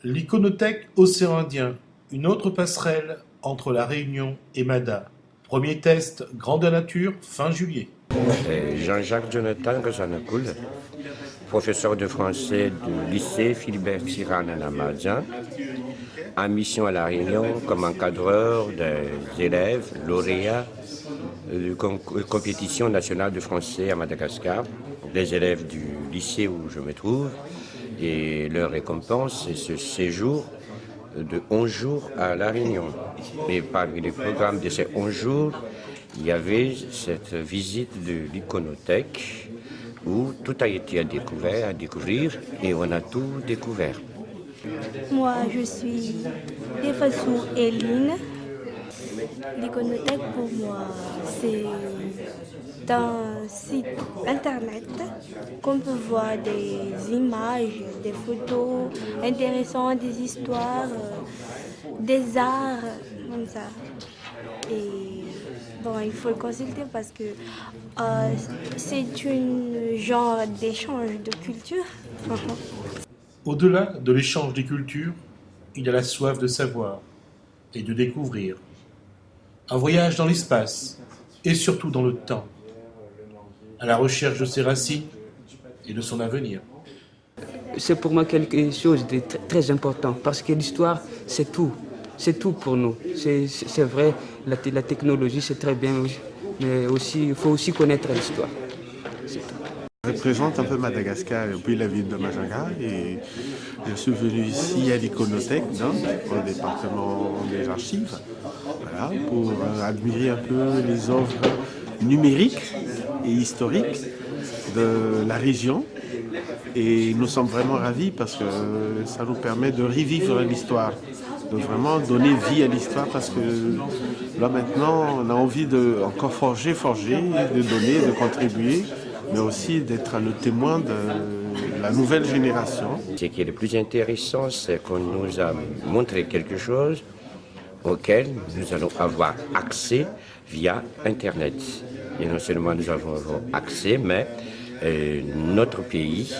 L'iconothèque Océan Indien, une autre passerelle entre La Réunion et Mada. Premier test, grandeur nature, fin juillet. Jean-Jacques Jonathan Gazanakoul, professeur de français du lycée Philibert Tsiranana à Namajan, en mission à La Réunion comme encadreur des élèves lauréats de compétition nationale de français à Madagascar, des élèves du lycée où je me trouve, et leur récompense c'est ce séjour de 11 jours à La Réunion. Et parmi les programmes de ces 11 jours, il y avait cette visite de l'iconothèque où tout a été à découvrir et on a tout découvert. Moi, je suis Defassou Eline. L'iconothèque, pour moi, c'est un site internet qu'on peut voir des images, des photos intéressantes, des histoires, des arts, comme ça. Et bon, il faut le consulter parce que c'est un genre d'échange de culture. Au-delà de l'échange des cultures, il y a la soif de savoir et de découvrir. Un voyage dans l'espace et surtout dans le temps, à la recherche de ses racines et de son avenir. C'est pour moi quelque chose de très important parce que l'histoire, c'est tout. C'est tout pour nous. C'est vrai, la technologie, c'est très bien, mais aussi, il faut aussi connaître l'histoire. Je représente un peu Madagascar depuis la ville de Majanga et je suis venu ici à l'iconothèque, au département des archives, voilà, pour admirer un peu les œuvres numériques et historiques de la région. Et nous sommes vraiment ravis parce que ça nous permet de revivre l'histoire, de vraiment donner vie à l'histoire parce que là maintenant on a envie de encore forger, de donner, de contribuer, mais aussi d'être le témoin de la nouvelle génération. Ce qui est le plus intéressant, c'est qu'on nous a montré quelque chose auquel nous allons avoir accès via Internet. Et non seulement nous avons accès, mais notre pays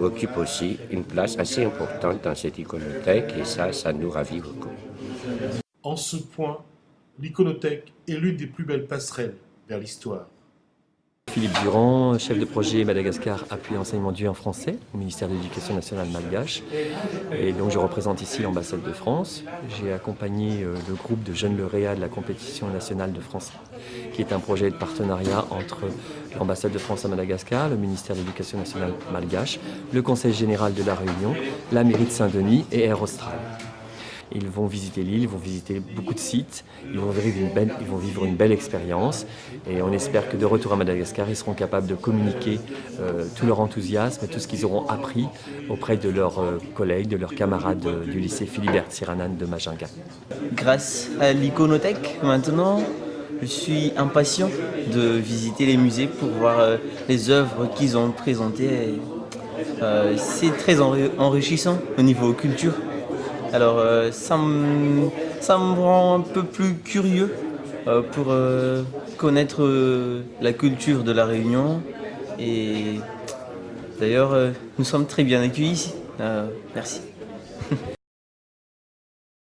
occupe aussi une place assez importante dans cette iconothèque et ça nous ravit beaucoup. En ce point, l'iconothèque est l'une des plus belles passerelles vers l'histoire. Philippe Durand, chef de projet Madagascar appui enseignement dû en français au ministère de l'Éducation nationale malgache. Et donc je représente ici l'ambassade de France. J'ai accompagné le groupe de jeunes lauréats de la compétition nationale de français, qui est un projet de partenariat entre l'ambassade de France à Madagascar, le ministère de l'Éducation nationale malgache, le Conseil général de la Réunion, la mairie de Saint-Denis et Air Austral. Ils vont visiter l'île, ils vont visiter beaucoup de sites, ils vont vivre une belle expérience et on espère que de retour à Madagascar, ils seront capables de communiquer tout leur enthousiasme et tout ce qu'ils auront appris auprès de leurs collègues, de leurs camarades du lycée Philibert Tsiranana de Majanga. Grâce à l'iconothèque, maintenant, je suis impatient de visiter les musées pour voir les œuvres qu'ils ont présentées. C'est très enrichissant au niveau culture. Alors ça me rend un peu plus curieux pour connaître la culture de la Réunion. Et d'ailleurs, nous sommes très bien accueillis ici. Merci.